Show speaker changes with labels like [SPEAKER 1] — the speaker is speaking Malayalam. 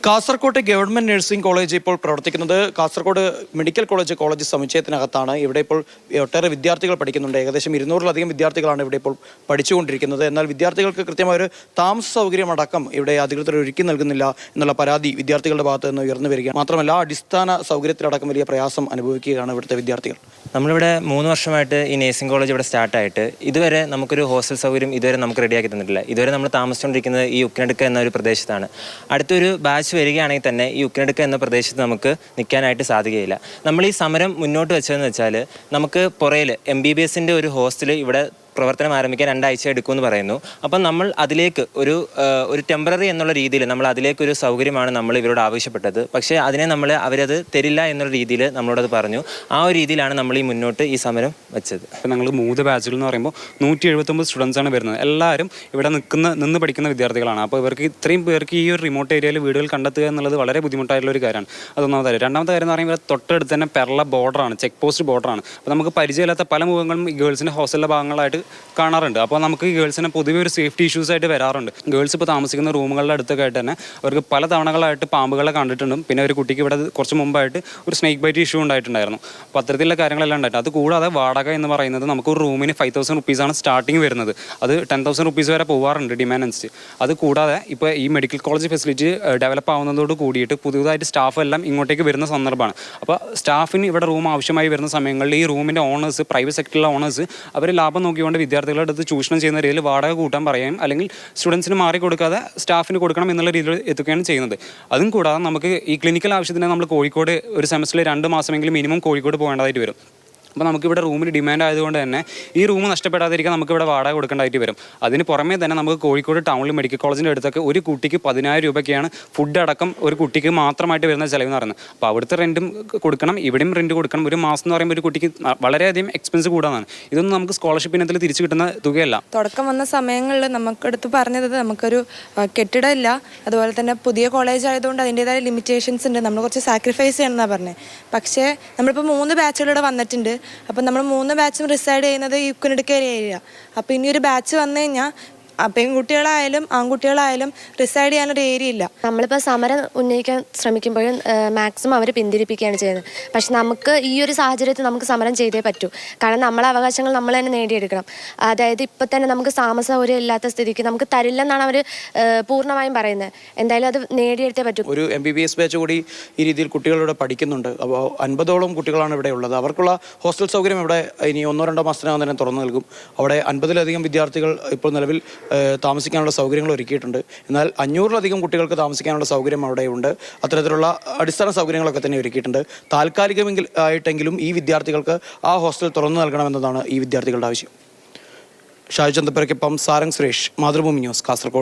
[SPEAKER 1] കാസർകോട്ടെ ഗവൺമെന്റ് നഴ്സിംഗ് കോളേജ് ഇപ്പോൾ പ്രവർത്തിക്കുന്നത് കാസർഗോഡ് മെഡിക്കൽ കോളേജ് സമുച്ചയത്തിനകത്താണ്. ഇവിടെ ഇപ്പോൾ ഒട്ടേറെ വിദ്യാർത്ഥികൾ പഠിക്കുന്നുണ്ട്. ഏകദേശം 200-ലധികം വിദ്യാർത്ഥികളാണ് ഇവിടെ ഇപ്പോൾ പഠിച്ചുകൊണ്ടിരിക്കുന്നത്. എന്നാൽ വിദ്യാർത്ഥികൾക്ക് കൃത്യമായ ഒരു താമസ സൗകര്യം അടക്കം ഇവിടെ അധികൃതർ ഒരുക്കി നൽകുന്നില്ല എന്നുള്ള പരാതി വിദ്യാർത്ഥികളുടെ ഭാഗത്ത് നിന്ന് ഉയർന്നു വരികയാണ്. മാത്രമല്ല അടിസ്ഥാന സൗകര്യത്തിലടക്കം വലിയ പ്രയാസം അനുഭവിക്കുകയാണ് ഇവിടുത്തെ വിദ്യാർത്ഥികൾ.
[SPEAKER 2] നമ്മളിവിടെ 3 വർഷമായിട്ട് ഈ നഴ്സിംഗ് കോളേജ് ഇവിടെ സ്റ്റാർട്ടായിട്ട് ഇതുവരെ നമുക്കൊരു ഹോസ്റ്റൽ സൗകര്യം ഇതുവരെ നമുക്ക് റെഡിയാക്കി തന്നിട്ടില്ല. ഇതുവരെ നമ്മൾ താമസിച്ചുകൊണ്ടിരിക്കുന്നത് ഈ ഉക്കിനടുക്ക എന്ന ഒരു പ്രദേശത്താണ്. അടുത്തൊരു ബാച്ച് വരികയാണെങ്കിൽ തന്നെ ഈ ഉക്കിനടുക്ക എന്ന പ്രദേശത്ത് നമുക്ക് നിൽക്കാനായിട്ട് സാധിക്കുകയില്ല. നമ്മൾ ഈ സമരം മുന്നോട്ട് വെച്ചതെന്ന് വെച്ചാൽ നമുക്ക് പുറയിൽ MBBSൻ്റെ ഒരു ഹോസ്റ്റൽ ഇവിടെ പ്രവർത്തനം ആരംഭിക്കാൻ 2 ആഴ്ച എടുക്കുമെന്ന് പറയുന്നു. അപ്പം നമ്മൾ അതിലേക്ക് ഒരു ടെമ്പററി എന്നുള്ള രീതിയിൽ നമ്മൾ അതിലേക്കൊരു സൗകര്യമാണ് നമ്മൾ ഇവരോട് ആവശ്യപ്പെട്ടത്. പക്ഷേ അതിനെ അവരത് തരില്ല എന്നുള്ള രീതിയിൽ നമ്മളോടത് പറഞ്ഞു. ആ ഒരു രീതിയിലാണ് നമ്മൾ ഈ സമരം വെച്ചത്.
[SPEAKER 3] ഞങ്ങൾ 3 ബാച്ചുകൾ എന്ന് പറയുമ്പോൾ 179 സ്റ്റുഡൻസാണ് വരുന്നത്. എല്ലാവരും ഇവിടെ നിന്ന് പഠിക്കുന്ന വിദ്യാർത്ഥികളാണ്. അപ്പോൾ ഇത്രയും പേർക്ക് ഈ ഒരു റിമോട്ട് ഏരിയയിൽ വീടുകൾ കണ്ടെത്തുക എന്നുള്ളത് വളരെ ബുദ്ധിമുട്ടായിട്ടുള്ള ഒരു കാര്യമാണ്. അതൊന്നാമത്തെ കാര്യം. രണ്ടാമത്തെ കാര്യം എന്ന് പറയുമ്പോൾ തൊട്ടടുത്ത് തന്നെ പെരള ബോർഡറാണ്, ചെക്ക് പോസ്റ്റ് ബോർഡറാണ്. അപ്പോൾ നമുക്ക് പരിചയമില്ലാത്ത പല മുഖങ്ങളും ഈ ഗേൾസിൻ്റെ ഹോസ്റ്റലിലെ ഭാഗങ്ങളായിട്ട് കാണാറുണ്ട്. അപ്പോൾ നമുക്ക് ഈ ഗേൾസിനെ പൊതുവെ ഒരു സേഫ്റ്റി ഇഷ്യൂസ് ആയിട്ട് വരാറുണ്ട്. ഗേൾസ് ഇപ്പോൾ താമസിക്കുന്ന റൂമുകളുടെ അടുത്തൊക്കെ ആയിട്ട് തന്നെ അവർക്ക് പല തവണകളായിട്ട് പാമ്പുകളെ കണ്ടിട്ടുണ്ട്. പിന്നെ ഒരു കുട്ടിക്ക് ഇവിടെ കുറച്ച് മുമ്പായിട്ട് ഒരു സ്നേക്ക് ബൈറ്റ് ഇഷ്യൂ ഉണ്ടായിട്ടുണ്ടായിരുന്നു. അപ്പോൾ അത്തരത്തിലുള്ള കാര്യങ്ങളെല്ലാം ഉണ്ടായിട്ട് അത് കൂടാതെ വാടക എന്ന് പറയുന്നത് നമുക്ക് ഒരു റൂമിന് 5,000 റുപ്പീസാണ് സ്റ്റാർട്ടിങ് വരുന്നത്. അത് 10,000 റുപ്പീസ് വരെ പോകാറുണ്ട് ഡിമാൻഡ് അനുസരിച്ച്. അത് കൂടാതെ ഇപ്പോൾ ഈ മെഡിക്കൽ കോളേജ് ഫെസിലിറ്റി ഡെവലപ്പ് ആവുന്നതോട് കൂടിയിട്ട് പുതുതായിട്ട് സ്റ്റാഫ് എല്ലാം ഇങ്ങോട്ടേക്ക് വരുന്ന സന്ദർഭമാണ്. അപ്പോൾ സ്റ്റാഫിന് ഇവിടെ റൂം ആവശ്യമായി വരുന്ന സമയങ്ങളിൽ ഈ റൂമിൻ്റെ ഓണേഴ്സ്, പ്രൈവറ്റ് സെക്ടറിലെ ഓണേഴ്സ് അവർ ലാഭം നോക്കിക്കൊണ്ട് വിദ്യാർത്ഥികളുടെ അടുത്ത് ചൂഷണം ചെയ്യുന്ന രീതിയിൽ വാടക കൂട്ടാൻ പറയുകയും അല്ലെങ്കിൽ സ്റ്റുഡൻസിന് മാറി കൊടുക്കാതെ സ്റ്റാഫിന് കൊടുക്കണം എന്നുള്ള രീതിയിൽ എത്തുകയാണ് ചെയ്യുന്നത്. അതും കൂടാതെ നമുക്ക് ഈ ക്ലിനിക്കൽ ആവശ്യത്തിന് നമ്മൾ കോഴിക്കോട് ഒരു സെമസ്റ്ററിൽ 2 മാസമെങ്കിലും മിനിമം കോഴിക്കോട് പോകേണ്ടതായിട്ട് വരും. അപ്പോൾ നമുക്കിവിടെ റൂമിന് ഡിമാൻഡ് ആയതുകൊണ്ട് തന്നെ ഈ റൂം നഷ്ടപ്പെടാതിരിക്കാൻ നമുക്കിവിടെ വാടക കൊടുക്കേണ്ടതായിട്ട് വരും. അതിന് പുറമേ തന്നെ നമുക്ക് കോഴിക്കോട് ടൗണിൽ മെഡിക്കൽ കോളേജിൻ്റെ അടുത്തൊക്കെ ഒരു കുട്ടിക്ക് 10,000 രൂപയ്ക്കാണ് ഫുഡ് അടക്കം ഒരു കുട്ടിക്ക് മാത്രമായിട്ട് വരുന്ന ചിലവെന്ന് പറയുന്നത്. അപ്പോൾ അവിടുത്തെ റെൻറ്റും കൊടുക്കണം, ഇവിടെയും റെൻറ്റ് കൊടുക്കണം. ഒരു മാസം എന്ന് പറയുമ്പോൾ ഒരു കുട്ടിക്ക് വളരെയധികം എക്സ്പെൻസ് കൂടാനാണ്. ഇതൊന്നും നമുക്ക് സ്കോളർഷിപ്പ് ഇനത്തിൽ തിരിച്ചു കിട്ടുന്ന തുകയല്ല.
[SPEAKER 4] തുടക്കം വന്ന സമയങ്ങളിൽ നമുക്കടുത്ത് പറഞ്ഞത് നമുക്കൊരു കെട്ടിടമില്ല, അതുപോലെ തന്നെ പുതിയ കോളേജ് ആയതുകൊണ്ട് അതിൻ്റെതായ ലിമിറ്റേഷൻസ് ഉണ്ട്, നമ്മൾ കുറച്ച് സാക്രിഫൈസ് ചെയ്യണമെന്നാണ് പറഞ്ഞത്. പക്ഷേ നമ്മളിപ്പോൾ 3 ബാച്ചുകളിവിടെ വന്നിട്ടുണ്ട്. അപ്പം നമ്മൾ 3 ബാച്ചും റിസൈഡ് ചെയ്യുന്നത് ഈ ഉക്കിനടുക്ക ഏരിയ. അപ്പോൾ ഇനി ഒരു ബാച്ച് വന്നു കഴിഞ്ഞാൽ പെൺകുട്ടികളായാലും ആൺകുട്ടികളായാലും റിസൈഡ് ചെയ്യാനൊരു ഏരിയ ഇല്ല.
[SPEAKER 5] നമ്മളിപ്പോൾ സമരം ഉന്നയിക്കാൻ ശ്രമിക്കുമ്പോഴും മാക്സിമം അവർ പിന്തിരിപ്പിക്കുകയാണ് ചെയ്യുന്നത്. പക്ഷെ നമുക്ക് ഈ ഒരു സാഹചര്യത്തിൽ നമുക്ക് സമരം ചെയ്തേ പറ്റൂ. കാരണം നമ്മളെ അവകാശങ്ങൾ നമ്മൾ തന്നെ നേടിയെടുക്കണം. അതായത് ഇപ്പം തന്നെ നമുക്ക് താമസ സൗകര്യം ഇല്ലാത്ത സ്ഥിതിക്ക് നമുക്ക് തരില്ലെന്നാണ് അവർ പൂർണ്ണമായും പറയുന്നത്. എന്തായാലും അത് നേടിയെടുത്തേ പറ്റൂ.
[SPEAKER 1] ഒരു MBBS ബാച്ച് കൂടി ഈ രീതിയിൽ കുട്ടികളിവിടെ പഠിക്കുന്നുണ്ട്. അപ്പോൾ 50ഓളം കുട്ടികളാണ് ഇവിടെ ഉള്ളത്. അവർക്കുള്ള ഹോസ്റ്റൽ സൗകര്യം ഇവിടെ ഇനി 1-2 മാസത്തിനകം തന്നെ തുറന്നു നൽകും. അവിടെ 50-ലധികം വിദ്യാർത്ഥികൾ ഇപ്പോൾ നിലവിൽ താമസിക്കാനുള്ള സൗകര്യങ്ങൾ ഒരുക്കിയിട്ടുണ്ട്. എന്നാൽ 500-ലധികം കുട്ടികൾക്ക് താമസിക്കാനുള്ള സൗകര്യം അവിടെയുണ്ട്. അത്തരത്തിലുള്ള അടിസ്ഥാന സൗകര്യങ്ങളൊക്കെ തന്നെ ഒരുക്കിയിട്ടുണ്ട്. താൽക്കാലികമെങ്കിലും ഈ വിദ്യാർത്ഥികൾക്ക് ആ ഹോസ്റ്റൽ തുറന്നു നൽകണമെന്നതാണ് ഈ വിദ്യാർത്ഥികളുടെ ആവശ്യം. ഷാജു ചന്തപ്പുരയ്ക്കൊപ്പം സാരംഗ് സുരേഷ്, മാതൃഭൂമി ന്യൂസ്, കാസർഗോഡ്.